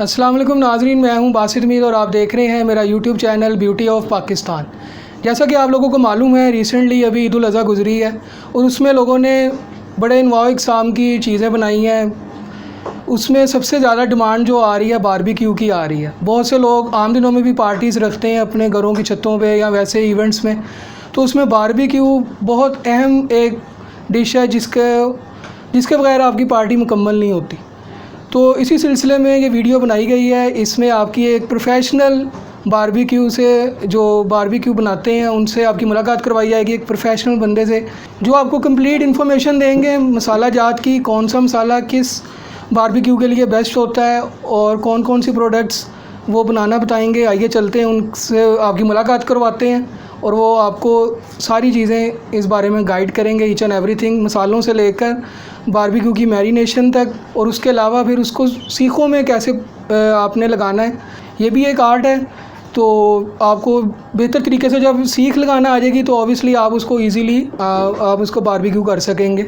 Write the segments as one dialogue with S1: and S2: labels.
S1: अस्सलाम वालेकुम नाज़रीन, मैं हूं बासित मीर और आप देख रहे हैं मेरा YouTube channel beauty of Pakistan. जैसा कि आप लोगों को मालूम है, रिसेंटली अभी ईद उल अज़हा गुज़री है और उसमें लोगों ने बड़े इनवाव इक़साम की चीज़ें बनाई हैं। उसमें सबसे ज़्यादा डिमांड जो आ रही है बारबेक्यू की आ रही है। बहुत से लोग आम दिनों में भी पार्टीज़ रखते हैं अपने घरों की छतों पे या वैसे इवेंट्स में, तो उसमें बारबेक्यू बहुत अहम एक डिश है जिसके बगैर आपकी पार्टी मुकम्मल नहीं होती। तो इसी सिलसिले में ये वीडियो बनाई गई है। इसमें आपकी एक प्रोफेशनल बारबेक्यू से, जो बारबेक्यू बनाते हैं उनसे आपकी मुलाकात करवाई जाएगी, एक प्रोफेशनल बंदे से जो आपको कंप्लीट इन्फॉर्मेशन देंगे मसाला जात की, कौन सा मसाला किस बारबेक्यू के लिए बेस्ट होता है और कौन कौन सी प्रोडक्ट्स वो बनाना बताएंगे। आइए चलते हैं, उनसे आपकी मुलाकात करवाते हैं और वो आपको सारी चीज़ें इस बारे में गाइड करेंगे, ईच एंड एवरीथिंग, मसालों से लेकर बारबेक्यू की मैरिनेशन तक, और उसके अलावा फिर उसको सीखों में कैसे आपने लगाना है। ये भी एक आर्ट है, तो आपको बेहतर तरीके से जब सीख लगाना आ जाएगी तो ऑब्वियसली आप उसको ईज़िली आप उसको बारबेक्यू कर सकेंगे।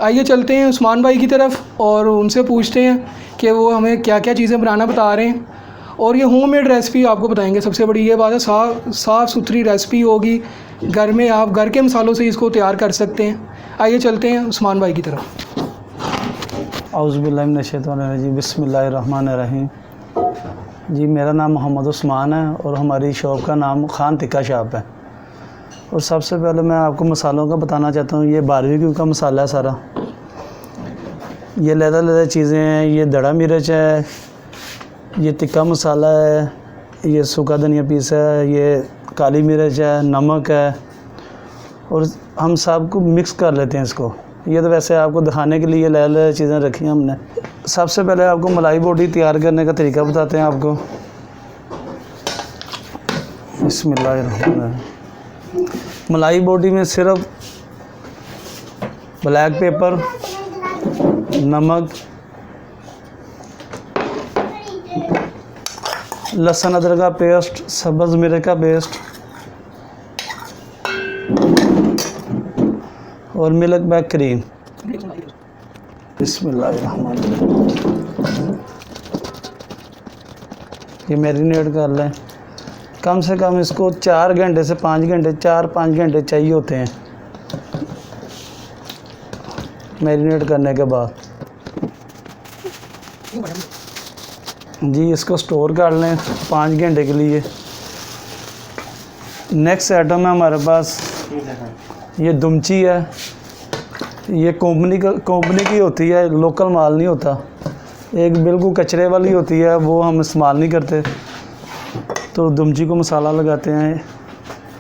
S1: आइए चलते हैं उस्मान भाई की तरफ और उनसे पूछते हैं कि वो हमें क्या क्या चीज़ें बनाना बता रहे हैं, और ये होममेड रेसिपी आपको बताएंगे। सबसे बड़ी ये बात है, साफ़ सुथरी रेसिपी होगी, घर में आप घर के मसालों से इसको तैयार कर सकते हैं। आइए चलते हैं उस्मान भाई की तरफ।
S2: औज़ुबिल्लाहि मिनश्शैतानिर्रजीम, बिस्मिल्लाहिर्रहमानिर्रहीम। जी, मेरा नाम मोहम्मद उस्मान है और हमारी शॉप का नाम खान टिक्का शॉप है। और सबसे पहले मैं आपको मसालों का बताना चाहता हूँ। ये बारबेक्यू का मसाला है सारा। ये लहदा चीज़ें हैं। ये दड़ा मिर्च है, ये टिक्का मसाला है, ये सूखा धनिया पीस है, ये काली मिर्च है, नमक है, और हम सब को मिक्स कर लेते हैं इसको। ये तो वैसे आपको दिखाने के लिए लहदा चीज़ें रखी हैं हमने। सबसे पहले आपको मलाई बोटी तैयार करने का तरीका बताते हैं आपको। बिस्मिल्लाहिर्रहमानिर्रहीम। मलाई बोटी में सिर्फ ब्लैक पेपर, नमक, लहसुन अदरक का पेस्ट, सब्ज़ मिर्च का पेस्ट और मिल्क बैग क्रीम। बिस्मिल्लाहिर्रहमानिर्रहीम। ये मैरिनेट कर लें। कम से कम इसको 4 घंटे से 5 घंटे, 4-5 घंटे चाहिए होते हैं मैरिनेट करने के बाद। जी, इसको स्टोर कर लें 5 घंटे के लिए। नेक्स्ट आइटम है हमारे पास, ये दुमची है। ये कंपनी की होती है, लोकल माल नहीं होता। एक बिल्कुल कचरे वाली होती है, वो हम इस्तेमाल नहीं करते। तो दुमची को मसाला लगाते हैं।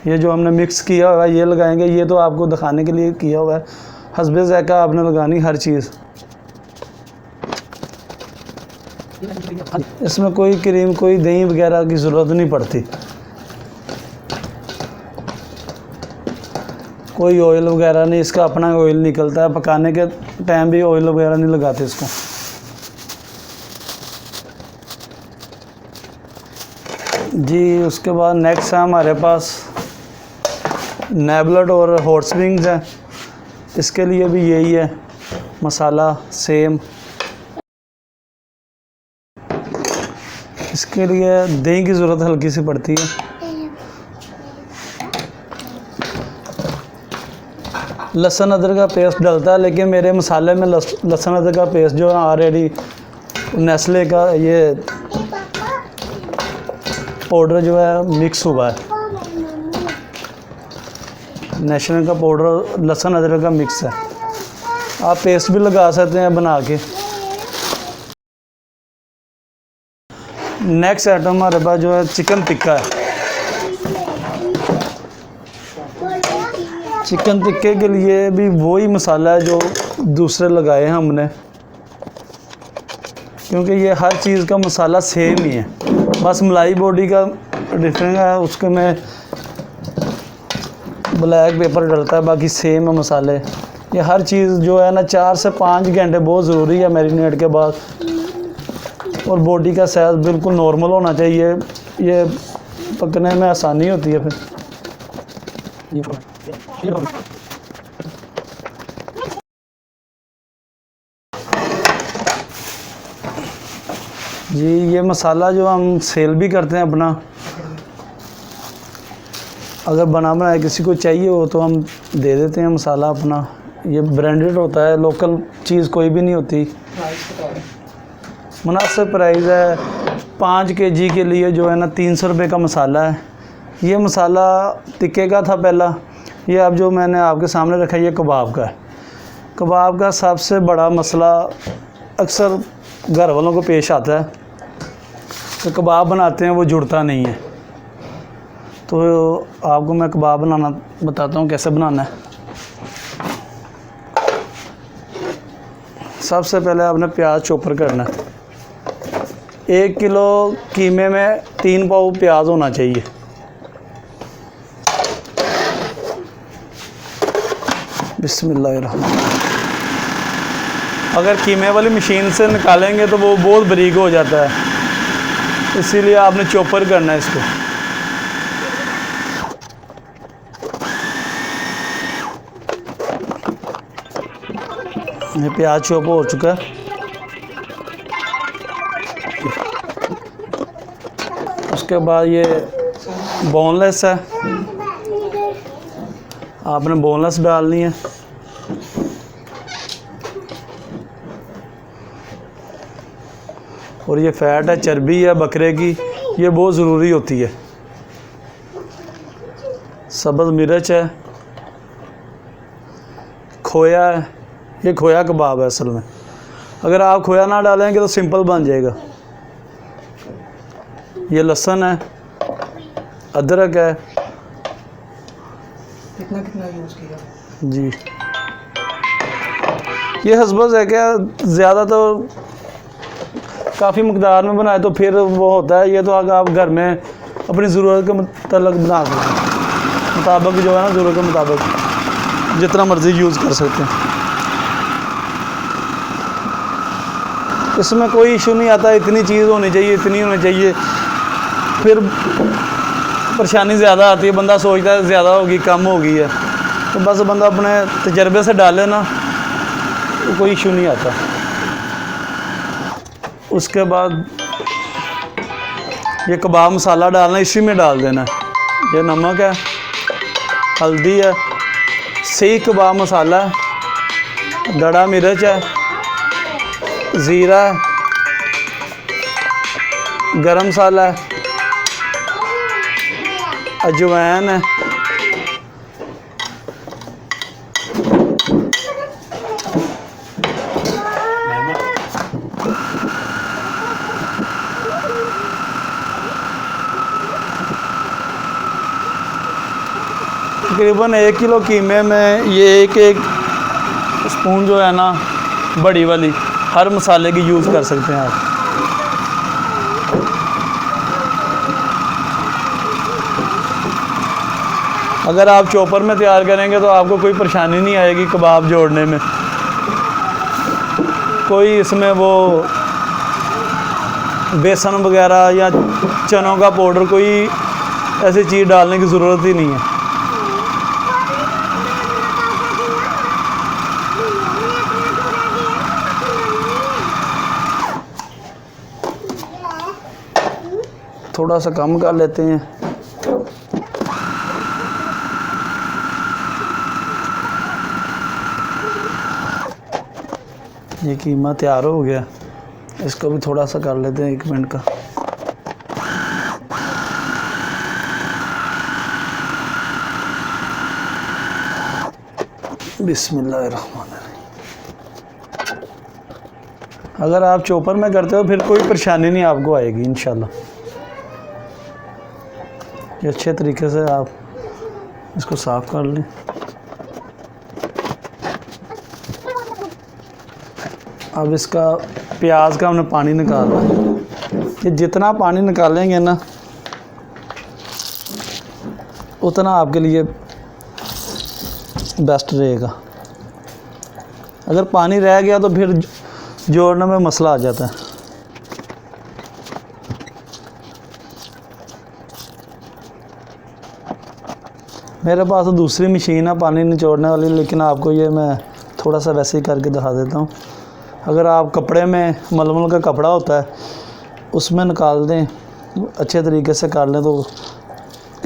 S2: ये जो हमने मिक्स किया हुआ है ये लगाएंगे। ये तो आपको दिखाने के लिए किया हुआ है, हस्बे ज़ायक़ा आपने लगानी हर चीज़। इसमें कोई क्रीम, कोई दही वगैरह की ज़रूरत नहीं पड़ती। कोई ऑयल वगैरह नहीं, इसका अपना ऑयल निकलता है। पकाने के टाइम भी ऑयल वगैरह नहीं लगाते इसको। जी, उसके बाद नेक्स्ट है हमारे पास नेबलेट और हॉट स्प्रिंग्स है। इसके लिए भी यही है मसाला सेम। इसके लिए दही की ज़रूरत हल्की सी पड़ती है। लहसुन अदरक का पेस्ट डलता है, लेकिन मेरे मसाले में लहसुन अदरक का पेस्ट जो है ऑलरेडी नेस्ले का ये पाउडर जो है मिक्स हुआ है। नेशनल का पाउडर लहसुन अदरक का मिक्स है। आप पेस्ट भी लगा सकते हैं बना के। नेक्स्ट आइटम हमारे पास जो है चिकन टिक्का है। चिकन टिक्के के लिए भी वही मसाला है जो दूसरे लगाए हैं हमने, क्योंकि ये हर चीज़ का मसाला सेम ही है। बस मलाई बॉडी का डिफरेंस है, उसके में ब्लैक पेपर डलता है, बाकी सेम है मसाले। ये हर चीज़ जो है ना 4 से 5 घंटे बहुत ज़रूरी है मैरिनेट के बाद। और बॉडी का साइज़ बिल्कुल नॉर्मल होना चाहिए, ये पकने में आसानी होती है। फिर जी ये मसाला जो हम सेल भी करते हैं अपना, अगर बना बनाया किसी को चाहिए हो तो हम दे देते हैं मसाला अपना। ये ब्रांडेड होता है, लोकल चीज़ कोई भी नहीं होती। मुनासिब प्राइस है। 5 kg के लिए जो है ना 300 रुपये का मसाला है। ये मसाला टिक्के का था पहला, ये अब जो मैंने आपके सामने रखा है ये कबाब का है। कबाब का सबसे बड़ा मसला अक्सर घर वालों को पेश आता है कि कबाब बनाते हैं वो जुड़ता नहीं है। तो आपको मैं कबाब बनाना बताता हूँ कैसे बनाना है। सबसे पहले आपने प्याज चॉपर करना है। 1 किलो कीमे में 3 पाव प्याज होना चाहिए। बिस्मिल्लाहिर्रहमानिर्रहीम। अगर कीमे वाली मशीन से निकालेंगे तो वो बहुत बारीक हो जाता है, इसीलिए आपने चॉपर करना है इसको। ये प्याज चॉप हो चुका है। उसके बाद ये बोनलेस है, आपने बोनलेस डालनी है। और ये फ़ैट है, चर्बी है बकरे की, ये बहुत ज़रूरी होती है। सब्ज़ मिर्च है, खोया है, ये खोया कबाब है असल में। अगर आप खोया ना डालेंगे तो सिंपल बन जाएगा। ये लहसुन है, अदरक है।
S1: कितना कितना यूज़ किया
S2: जी, ये हस्बस है क्या, ज़्यादा तो काफ़ी मकदार में बनाए तो फिर वो होता है। ये तो अगर आप घर में अपनी ज़रूरत के मुताबिक बना सकते हैं, मुताबिक जो है ना, ज़रूरत के मुताबिक जितना मर्ज़ी यूज़ कर सकते हैं। इसमें कोई इशू नहीं आता, इतनी चीज़ होनी चाहिए, इतनी होनी चाहिए, फिर परेशानी ज़्यादा आती है। बंदा सोचता है ज़्यादा होगी कम होगी है, तो बस बंदा अपने तजर्बे से डाले ना तो कोई इशू नहीं आता। उसके बाद ये कबाब मसाला डालना, इसी में डाल देना है। ये नमक है, हल्दी है, सही कबाब मसाला है, दड़ा मिर्च है, ज़ीरा है, गरम मसाला है, अजवाइन है, तकरीबन 1 किलो कीमे में ये एक स्पून जो है ना बड़ी वाली हर मसाले की यूज़ कर सकते हैं आप। अगर आप चॉपर में तैयार करेंगे तो आपको कोई परेशानी नहीं आएगी कबाब जोड़ने में। कोई इसमें वो बेसन वगैरह या चनों का पाउडर कोई ऐसी चीज़ डालने की ज़रूरत ही नहीं है। थोड़ा सा कम कर लेते हैं। ये कीमा तैयार हो गया, इसको भी थोड़ा सा कर लेते हैं 1 मिनट का। बिस्मिल्लाहिर्रहमानिर्रहीम। अगर आप चॉपर में करते हो फिर कोई परेशानी नहीं आपको आएगी इंशाल्लाह। ये अच्छे तरीके से आप इसको साफ़ कर लें। अब इसका प्याज का हमने पानी निकालना है। ये जितना पानी निकालेंगे ना उतना आपके लिए बेस्ट रहेगा। अगर पानी रह गया तो फिर जोड़ने में मसला आ जाता है। मेरे पास तो दूसरी मशीन है पानी निचोड़ने वाली, लेकिन आपको ये मैं थोड़ा सा वैसे ही करके दिखा देता हूँ। अगर आप कपड़े में मलमल का कपड़ा होता है उसमें निकाल दें, अच्छे तरीके से कर लें तो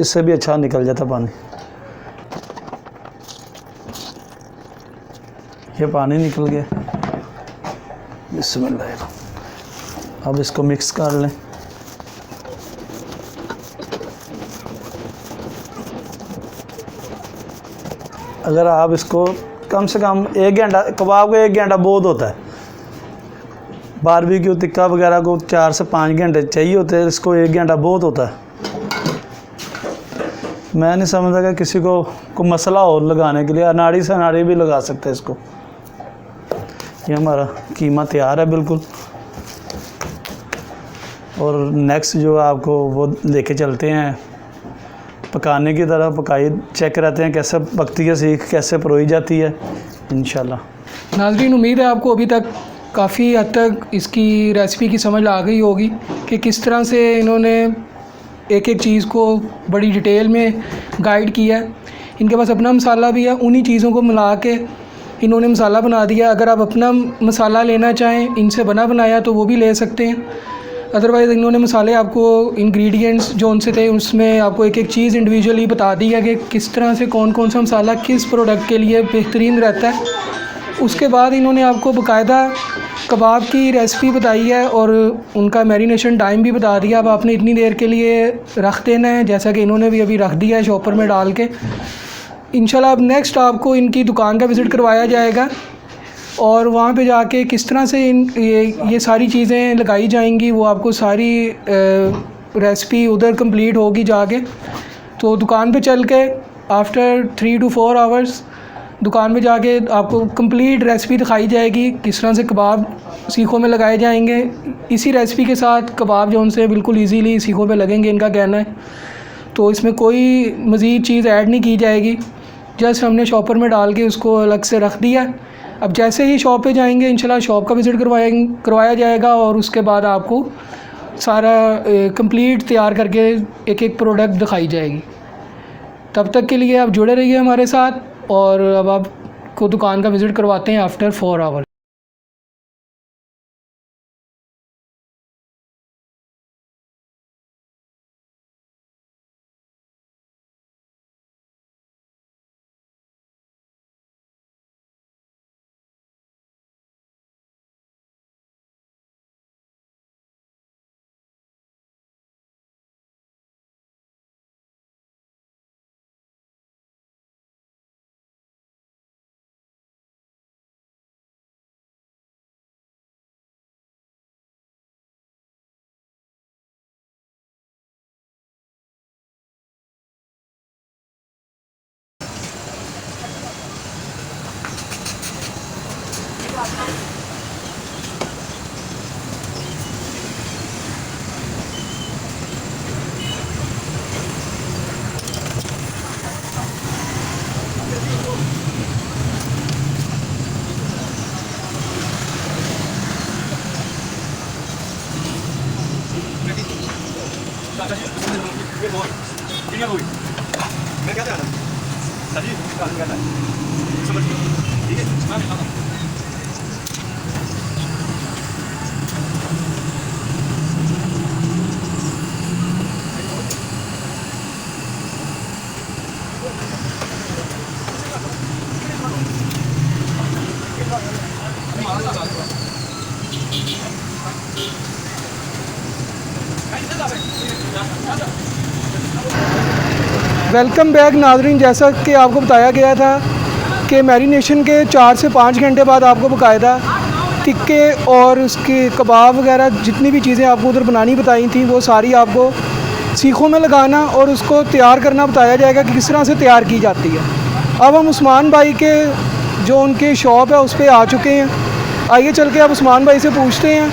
S2: इससे भी अच्छा निकल जाता पानी। ये पानी निकल गया। बिस्मिल्लाह। अब इसको मिक्स कर लें। अगर आप इसको कम से कम 1 घंटा, कबाब को 1 घंटा बहुत होता है, बारबेक्यू टिक्का वगैरह को 4 से 5 घंटे चाहिए होते हैं, इसको 1 घंटा बहुत होता है। मैं नहीं समझता कि किसी को मसला हो लगाने के लिए, अनाड़ी से अनाड़ी भी लगा सकते हैं इसको। ये हमारा कीमा तैयार है बिल्कुल। और नेक्स्ट जो आपको वो लेके चलते हैं पकाने की तरह, पकाई चेक करते हैं कैसे पकती है सीख, कैसे परोई जाती है इंशाल्लाह।
S1: नाज़रीन, उम्मीद है आपको अभी तक काफ़ी हद तक इसकी रेसिपी की समझ आ गई होगी कि किस तरह से इन्होंने एक एक चीज़ को बड़ी डिटेल में गाइड किया है। इनके पास अपना मसाला भी है, उन्हीं चीज़ों को मिला के इन्होंने मसाला बना दिया। अगर आप अपना मसाला लेना चाहें इनसे बना बनाया तो वो भी ले सकते हैं। अदरवाइज़ इन्होंने मसाले आपको इंग्रेडिएंट्स जो उनसे थे उसमें आपको एक एक चीज़ इंडिविजुअली बता दी है कि किस तरह से कौन कौन सा मसाला किस प्रोडक्ट के लिए बेहतरीन रहता है। उसके बाद इन्होंने आपको बाकायदा कबाब की रेसिपी बताई है और उनका मैरिनेशन टाइम भी बता दिया। अब आपने इतनी देर के लिए रख देना है, जैसा कि इन्होंने भी अभी रख दिया है शॉपर में डाल के। इंशाल्लाह अब नेक्स्ट आपको इनकी दुकान का विज़िट करवाया जाएगा और वहाँ पे जाके किस तरह से ये सारी चीज़ें लगाई जाएंगी वो आपको सारी रेसिपी उधर कंप्लीट होगी जाके। तो दुकान पे चल के आफ्टर 3 to 4 आवर्स दुकान पे जाके आपको कंप्लीट रेसिपी दिखाई जाएगी, किस तरह से कबाब सीखों में लगाए जाएंगे। इसी रेसिपी के साथ कबाब जो उनसे बिल्कुल इजीली सीखों पे लगेंगे, इनका कहना है। तो इसमें कोई मज़ीद चीज़ ऐड नहीं की जाएगी, जस्ट हमने शॉपर में डाल के उसको अलग से रख दिया। अब जैसे ही शॉप पे जाएंगे इंशाल्लाह शॉप का विज़िट करवाया जाएगा और उसके बाद आपको सारा कंप्लीट तैयार करके एक एक प्रोडक्ट दिखाई जाएगी। तब तक के लिए आप जुड़े रहिए हमारे साथ और अब आपको दुकान का विज़िट करवाते हैं आफ्टर 4 आवर्स। वेलकम बैक नाज़रीन, जैसा कि आपको बताया गया था कि मैरिनेशन के 4 से 5 घंटे बाद आपको बाकायदा टिक्के और उसके कबाब वगैरह जितनी भी चीज़ें आपको उधर बनानी बताई थी वो सारी आपको सीखों में लगाना और उसको तैयार करना बताया जाएगा कि किस तरह से तैयार की जाती है। अब हम उस्मान भाई के जो उनके शॉप है उस पर आ चुके हैं। आइए चल के अब उस्मान भाई से पूछते हैं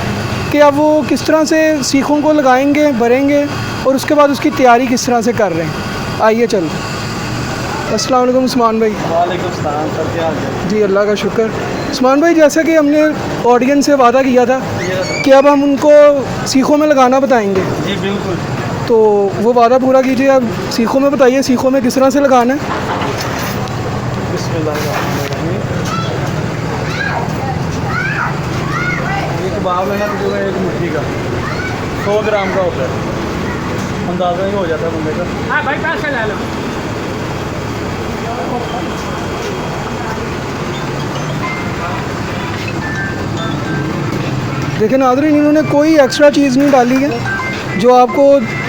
S1: कि अब वो किस तरह से सीखों को लगाएंगे, भरेंगे और उसके बाद उसकी तैयारी किस तरह से कर रहे हैं। आइए चल। अस्सलाम वालेकुम उस्मान भाई।
S2: वालेकुम सलाम सर, क्या हाल है?
S1: जी अल्लाह का शुक्र। उस्मान भाई, जैसा कि हमने ऑडियंस से वादा किया था कि अब हम उनको सीखों में लगाना बताएंगे,
S2: जी बिल्कुल,
S1: तो वो वादा पूरा कीजिए। अब सीखों में बताइए, सीखों में किस तरह से लगाना है।
S2: बिस्मिल्लाहिर्रहमानिर्रहीम। ये कबाब है ना, तो जो है 1 मुट्ठी का 100 ग्राम का होता है, अंदाज़ा ही हो जाता है बंदे का।
S3: हाँ भाई पैसे ले लो।
S1: देखिए नाज़रीन, इन्होंने कोई एक्स्ट्रा चीज़ नहीं डाली है, जो आपको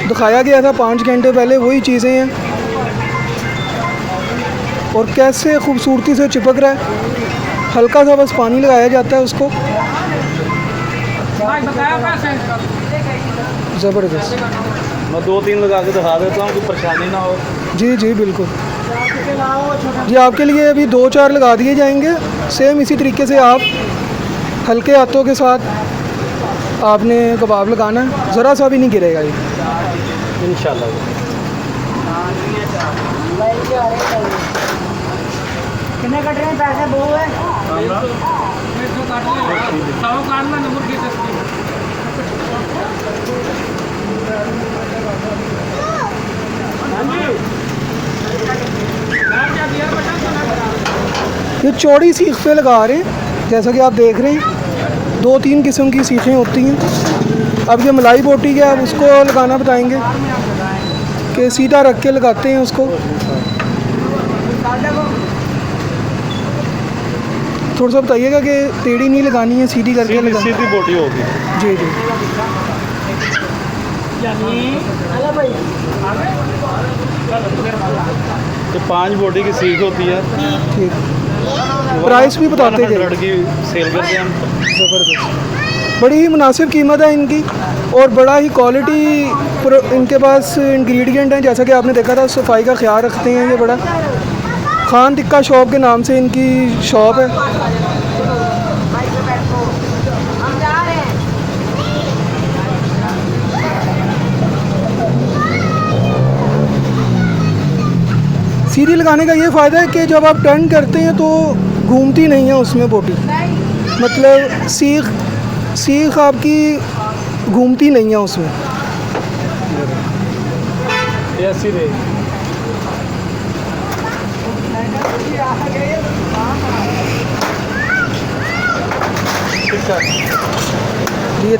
S1: दिखाया गया था 5 घंटे पहले वही चीज़ें हैं। और कैसे खूबसूरती से चिपक रहा है, हल्का सा बस पानी लगाया जाता है उसको।
S3: भाई बताया पैसे।
S1: ज़बरदस्त।
S2: मैं 2-3 लगा के दिखा देता हूँ, कोई परेशानी ना हो।
S1: जी जी बिल्कुल जी, आपके लिए अभी 2-4 लगा दिए जाएंगे। सेम इसी तरीके से आप हल्के हाथों के साथ आपने कबाब लगाना है, ज़रा सा भी नहीं गिरेगा ये।
S2: इंशाल्लाह।
S3: कितने कट रहे हैं पैसे? वो है 100 काट लो नंबर की सस्ती।
S1: ये चौड़ी सीख पे लगा रहे हैं, जैसा कि आप देख रहे हैं 2-3 किस्म की सीखें होती हैं। अब ये मलाई बोटी है, अब उसको लगाना बताएंगे कि सीधा रख के लगाते हैं उसको। थोड़ा सा बताइएगा कि टेढ़ी नहीं लगानी है, सीधी करके लगानी।
S2: सीधी बोटी होगी।
S1: जी जी
S2: तो 5 बोटी की सीख होती है।
S1: ठीक। प्राइस भी बताते हैं।
S2: 100 की सेल करते हैं हम।
S1: ज़बरदस्त, बड़ी ही मुनासिब कीमत है इनकी और बड़ा ही क्वालिटी इनके पास इंग्रेडिएंट हैं। जैसा कि आपने देखा था, सफाई का ख्याल रखते हैं। ये बड़ा खान टिक्का शॉप के नाम से इनकी शॉप है। सीधी लगाने का ये फ़ायदा है कि जब आप टर्न करते हैं तो घूमती नहीं है उसमें बोटी, मतलब सीख आपकी घूमती नहीं है उसमें।
S2: ऐसी रहेगी।
S1: ये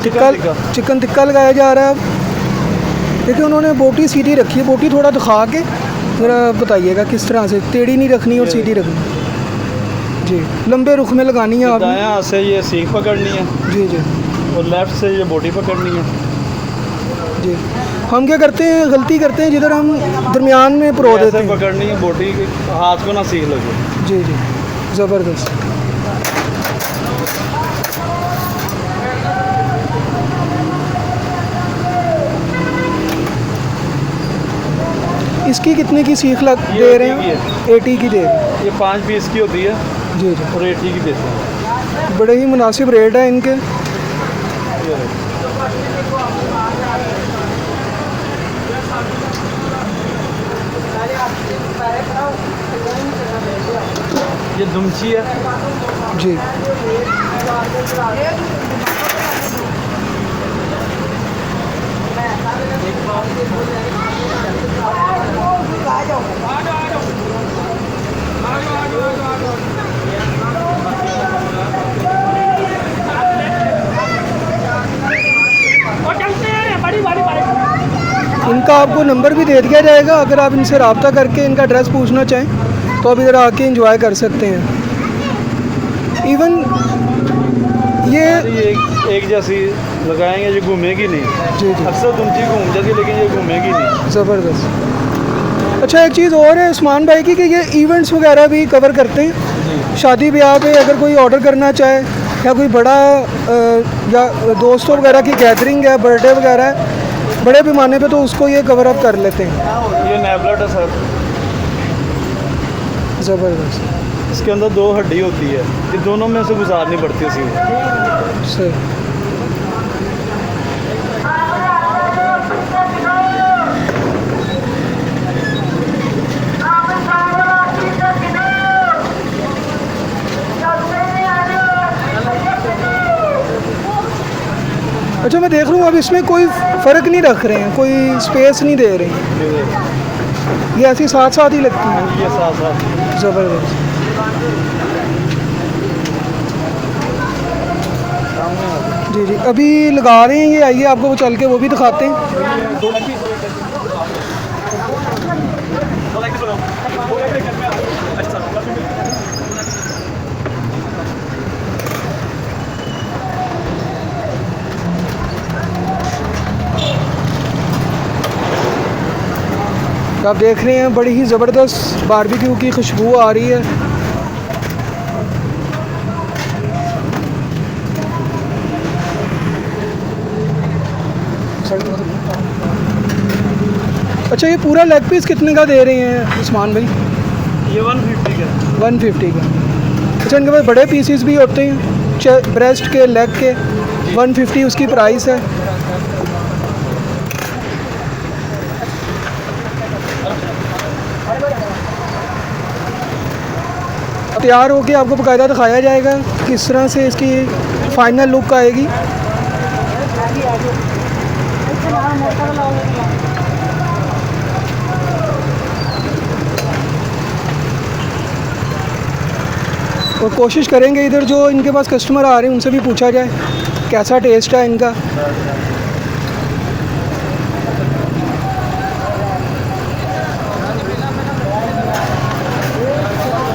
S1: चिकन टिक्का लगाया जा रहा है। अब देखिए उन्होंने बोटी सीधी रखी है। बोटी थोड़ा दिखा के ज़रा बताइएगा किस तरह से, टेढ़ी नहीं रखनी और सीधी रखनी। जी, लंबे रुख में लगानी है आपने।
S2: दाएं हाथ से ये सीख पकड़नी है।
S1: जी जी।
S2: और लेफ़्ट से ये बोटी पकड़नी है।
S1: जी, हम क्या करते हैं, गलती करते हैं जिधर हम दरमियान में परो देते हैं।
S2: पकड़नी है बोटी, हाथ को ना सीख लगे।
S1: जी जी, ज़बरदस्त। इसकी कितने की सीख दे रहे हैं? 80 की दे रहे हैं।
S2: ये 5 पीस की होती है।
S1: जी जी,
S2: और 80 की देते हैं।
S1: बड़े ही मुनासिब रेट है इनके।
S2: ये दुमची है।
S1: जी, इनका आपको नंबर भी दे दिया जाएगा। अगर आप इनसे रब्ता करके इनका एड्रेस पूछना चाहें तो आप इधर आके एंजॉय कर सकते हैं। इवन ये
S2: एक जैसी लगाएंगे, ये घूमेगी नहीं।
S1: जी जी,
S2: अक्सर दुमची घूम जाती है लेकिन ये घूमेगी नहीं।
S1: ज़बरदस्त। अच्छा, एक चीज़ और है उस्मान भाई की कि ये इवेंट्स वगैरह भी कवर करते हैं। शादी ब्याह पे अगर कोई ऑर्डर करना चाहे या कोई बड़ा या दोस्तों वगैरह की गैदरिंग है, बर्थडे वगैरह है, बड़े पैमाने पे, तो उसको ये कवर अप कर लेते हैं।
S2: ये नेबलेट है सर।
S1: ज़बरदस्त।
S2: इसके अंदर 2 हड्डी होती है, ये दोनों में से गुजारनी पड़ती है सीधे।
S1: सही। अच्छा, मैं देख रहा हूँ अब इसमें कोई फ़र्क नहीं रख रहे हैं, कोई स्पेस नहीं दे रहे हैं, ये ऐसी साथ साथ ही लगती है।
S2: ये साथ साथ।
S1: ज़बरदस्त। जी जी, अभी लगा रहे हैं ये, आइए आपको वो चल के वो भी दिखाते हैं। आप देख रहे हैं बड़ी ही ज़बरदस्त बारबेक्यू की खुशबू आ रही है। अच्छा, ये पूरा लेग पीस कितने का दे रहे हैं उस्मान भाई?
S2: ये 150 का।
S1: 150 का। अच्छा, इनके पास बड़े पीसीस भी होते हैं, ब्रेस्ट के, लेग के। 150 उसकी प्राइस है। तैयार होके आपको बाकायदा दिखाया जाएगा किस तरह से इसकी फ़ाइनल लुक आएगी। और कोशिश करेंगे इधर जो इनके पास कस्टमर आ रहे हैं उनसे भी पूछा जाए कैसा टेस्ट है इनका।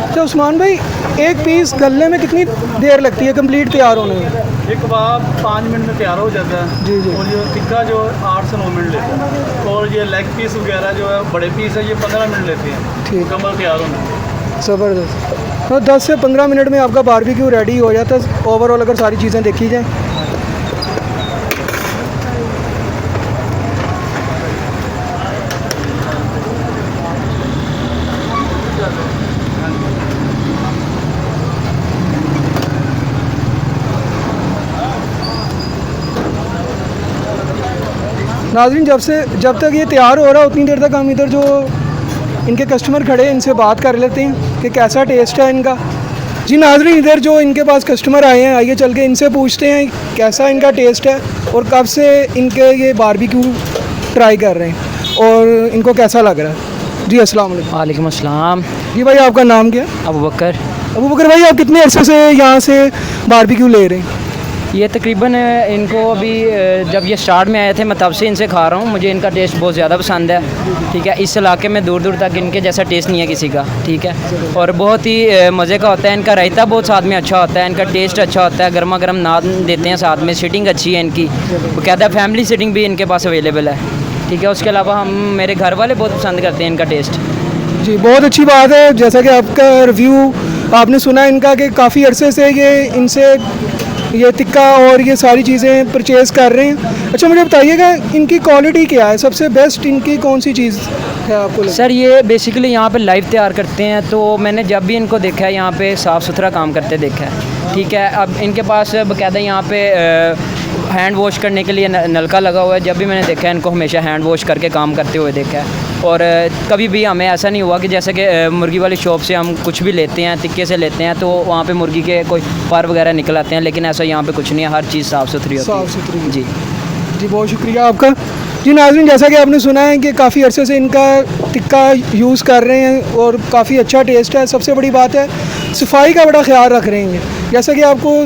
S1: अच्छा उस्मान भाई, एक पीस गलने में कितनी देर लगती है कंप्लीट तैयार होने में?
S2: ये कबाब 5 मिनट में तैयार हो जाता है।
S1: जी जी।
S2: और ये टिक्का जो 8 से 9 मिनट लेता है। और ये लेग पीस वगैरह जो है बड़े पीस है, ये 15 मिनट लेते हैं
S1: ठीक।
S2: मुकम्मल तैयार होने में।
S1: ज़बरदस्त। तो 10 से 15 मिनट में आपका बारबेक्यू रेडी हो जाता है ओवरऑल, अगर सारी चीज़ें देखी जाएँ। नाज़रीन, जब तक ये तैयार हो रहा है उतनी देर तक हम इधर जो इनके कस्टमर खड़े हैं इनसे बात कर लेते हैं कि कैसा टेस्ट है इनका। जी नाज़रीन, इधर जो इनके पास कस्टमर आए हैं, आइए चल के इनसे पूछते हैं कैसा इनका टेस्ट है और कब से इनके ये बारबेक्यू ट्राई कर रहे हैं और इनको कैसा लग रहा है। जी अस्सलाम वालेकुम।
S3: वालेकुम अस्सलाम।
S1: जी भाई, आपका नाम क्या है?
S3: अबू बकर।
S1: अबू बकर भाई, आप कितने अरसे से यहाँ से बारबेक्यू ले रहे हैं?
S3: ये तकरीबन इनको अभी जब ये स्टार्ट में आए थे मैं तब से इनसे खा रहा हूँ। मुझे इनका टेस्ट बहुत ज़्यादा पसंद है। ठीक है, इस इलाके में दूर दूर तक इनके जैसा टेस्ट नहीं है किसी का। ठीक है, और बहुत ही मज़े का होता है। इनका रायता बहुत साथ में अच्छा होता है, इनका टेस्ट अच्छा होता है। गर्मा गर्म नान देते हैं साथ में, सीटिंग अच्छी है इनकी। वो कहता है फैमिली सीटिंग भी इनके पास अवेलेबल है। ठीक है, उसके अलावा हम मेरे घर वाले बहुत पसंद करते हैं इनका टेस्ट।
S1: जी, बहुत अच्छी बात है। जैसा कि आपका रिव्यू आपने सुना इनका कि काफ़ी अरसे से ये इनसे ये टिक्का और ये सारी चीज़ें परचेज़ कर रहे हैं। अच्छा, मुझे बताइएगा इनकी क्वालिटी क्या है, सबसे बेस्ट इनकी कौन सी चीज़ है आपको लगता?
S3: सर ये बेसिकली यहाँ पे लाइव तैयार करते हैं, तो मैंने जब भी इनको देखा है यहाँ पे साफ़ सुथरा काम करते देखा है। ठीक है, अब इनके पास बाकायदा यहाँ पे हैंड वॉश करने के लिए नलका लगा हुआ है। जब भी मैंने देखा है इनको हमेशा हैंड वॉश करके काम करते हुए देखा है। और कभी भी हमें ऐसा नहीं हुआ कि जैसे कि मुर्गी वाली शॉप से हम कुछ भी लेते हैं, टिक्के से लेते हैं तो वहाँ पे मुर्गी के कोई पर वगैरह निकल आते हैं, लेकिन ऐसा यहाँ पे कुछ नहीं है। हर चीज़ साफ़ सुथरी होती है।
S1: साफ़ सुथरी।
S3: जी
S1: जी, बहुत शुक्रिया आपका। जी नाज़रीन, जैसा कि आपने सुना है कि काफ़ी अरसे से इनका टिक्का यूज़ कर रहे हैं और काफ़ी अच्छा टेस्ट है। सबसे बड़ी बात है सफाई का बड़ा ख्याल रख रहे हैं। जैसा कि आपको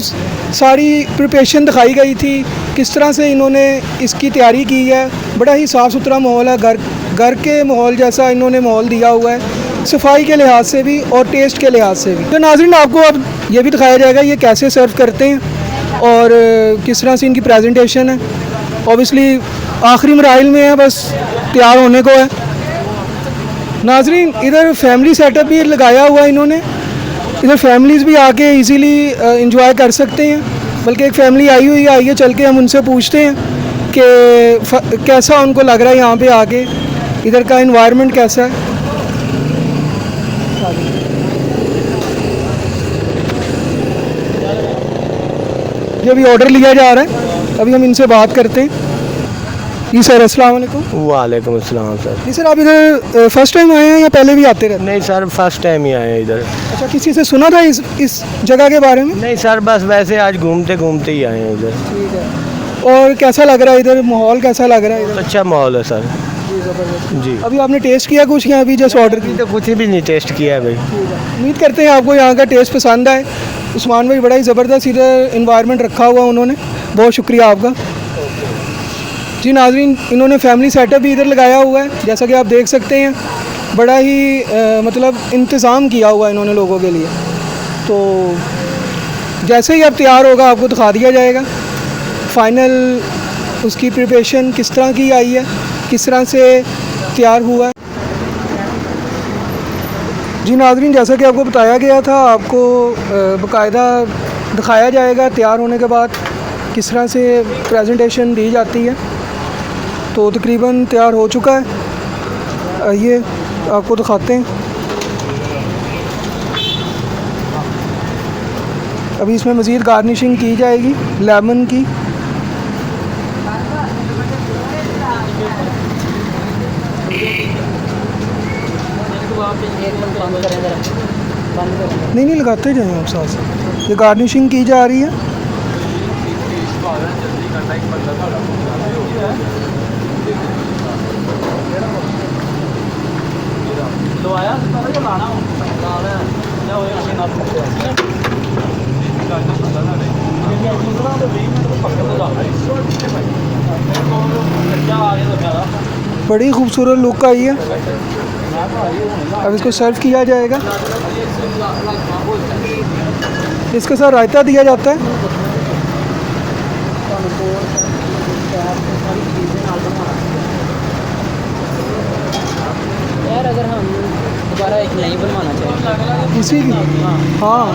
S1: सारी प्रिपरेशन दिखाई गई थी, किस तरह से इन्होंने इसकी तैयारी की है। बड़ा ही साफ़ सुथरा माहौल है, घर के माहौल जैसा इन्होंने माहौल दिया हुआ है, सफाई के लिहाज से भी और टेस्ट के लिहाज से भी। तो नाज़रीन, आपको अब ये भी दिखाया जाएगा ये कैसे सर्व करते हैं और किस तरह से इनकी प्रेजेंटेशन है। ऑब्वियसली आखिरी मराइल में है, बस तैयार होने को है। नाज़रीन, इधर फैमिली सेटअप भी लगाया हुआ है इन्होंने। इधर फैमिलीज़ भी आके इजीली इंजॉय कर सकते हैं। बल्कि एक फैमिली आई हुई है, आइए चल के हम उनसे पूछते हैं कि कैसा उनको लग रहा है यहाँ पे आके, इधर का एनवायरनमेंट कैसा है। ये अभी ऑर्डर लिया जा रहा है, अभी हम इनसे बात करते हैं। जी सर, अस्सलाम वालेकुम।
S4: वालेकुम अस्सलाम सर।
S1: जी सर, आप इधर फर्स्ट टाइम आए हैं या पहले भी आते रहते हैं?
S4: नहीं सर, फर्स्ट टाइम ही आए हैं इधर।
S1: अच्छा, किसी से सुना था इस जगह के बारे में?
S4: नहीं सर, बस वैसे आज घूमते घूमते ही आए हैं इधर।
S1: ठीक है। और कैसा लग रहा है इधर, माहौल कैसा लग रहा है इधर?
S4: अच्छा माहौल है सर।
S1: जी, ज़बरदस्त।
S4: जी,
S1: अभी आपने टेस्ट किया कुछ या अभी जस्ट ऑर्डर
S4: अभी तो कुछ भी नहीं टेस्ट किया है भाई।
S1: उम्मीद करते हैं आपको यहाँ का टेस्ट पसंद आए। उस्मान भाई बड़ा ही ज़बरदस्त इधर इन्वायरमेंट रखा हुआ उन्होंने, बहुत शुक्रिया आपका। जी नाज़रीन, इन्होंने फैमिली सेटअप भी इधर लगाया हुआ है, जैसा कि आप देख सकते हैं। बड़ा ही मतलब इंतज़ाम किया हुआ है इन्होंने लोगों के लिए। तो जैसे ही अब तैयार होगा आपको दिखा दिया जाएगा फ़ाइनल उसकी प्रिपरेशन किस तरह की आई है, किस तरह से तैयार हुआ है। जी नाज़रीन, जैसा कि आपको बताया गया था, आपको बाकायदा दिखाया जाएगा तैयार होने के बाद किस तरह से प्रेजेंटेशन दी जाती है। तो तकरीबन तैयार हो चुका है, आइए आपको दिखाते हैं। अभी इसमें मज़ीद गार्निशिंग की जाएगी लेमन की। नहीं लगाते जाएँ आप साथ साथ। ये गार्निशिंग की जा रही है। बड़ी खूबसूरत लुक आई है। अब इसको सर्व किया जाएगा। इसके साथ रायता दिया जाता है।
S3: यार अगर हम दोबारा एक नई बनवाना चाहें
S1: इसी की, हाँ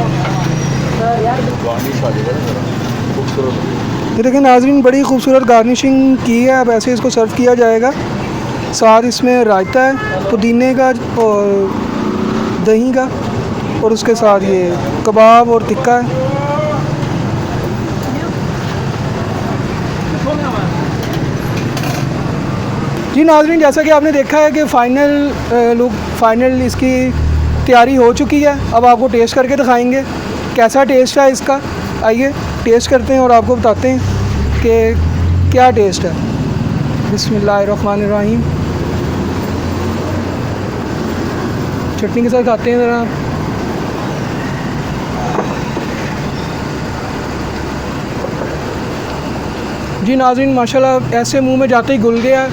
S1: ये देखिए नाज़रीन, बड़ी खूबसूरत गार्निशिंग की है। अब ऐसे इसको सर्व किया जाएगा। साथ इसमें रायता है पुदीने का और दही का, और उसके साथ ये कबाब और टिक्का है। जी नाज़रीन, जैसा कि आपने देखा है कि फ़ाइनल इसकी तैयारी हो चुकी है। अब आपको टेस्ट करके दिखाएंगे कैसा टेस्ट है इसका। आइए टेस्ट करते हैं और आपको बताते हैं कि क्या टेस्ट है। बिस्मिल्लाहिर्रहमानिर्रहीम। चटनी के साथ खाते हैं ज़रा। जी नाज़रीन, माशाल्लाह ऐसे मुंह में जाते ही घुल गया।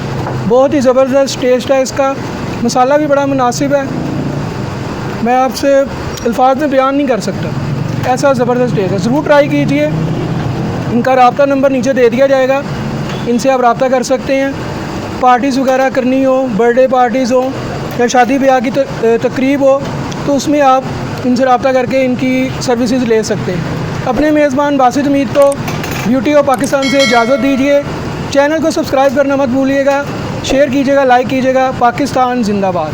S1: बहुत ही ज़बरदस्त टेस्ट है इसका। मसाला भी बड़ा मुनासिब है, मैं आपसे अल्फाज में बयान नहीं कर सकता, ऐसा ज़बरदस्त टेस्ट है। ज़रूर ट्राई कीजिए। इनका रब्ता नंबर नीचे दे दिया जाएगा, इनसे आप रब्ता कर सकते हैं। पार्टीज़ वगैरह करनी हो, बर्थडे पार्टीज़ हो या शादी ब्याह की तकरीब हो, तो उसमें आप इनसे रब्ता करके इनकी सर्विसेज ले सकते हैं। अपने मेज़बान बासित मीर को ब्यूटी ऑफ पाकिस्तान से इजाज़त दीजिए। चैनल को सब्सक्राइब करना मत भूलिएगा, शेयर कीजिएगा, लाइक कीजिएगा। पाकिस्तान जिंदाबाद।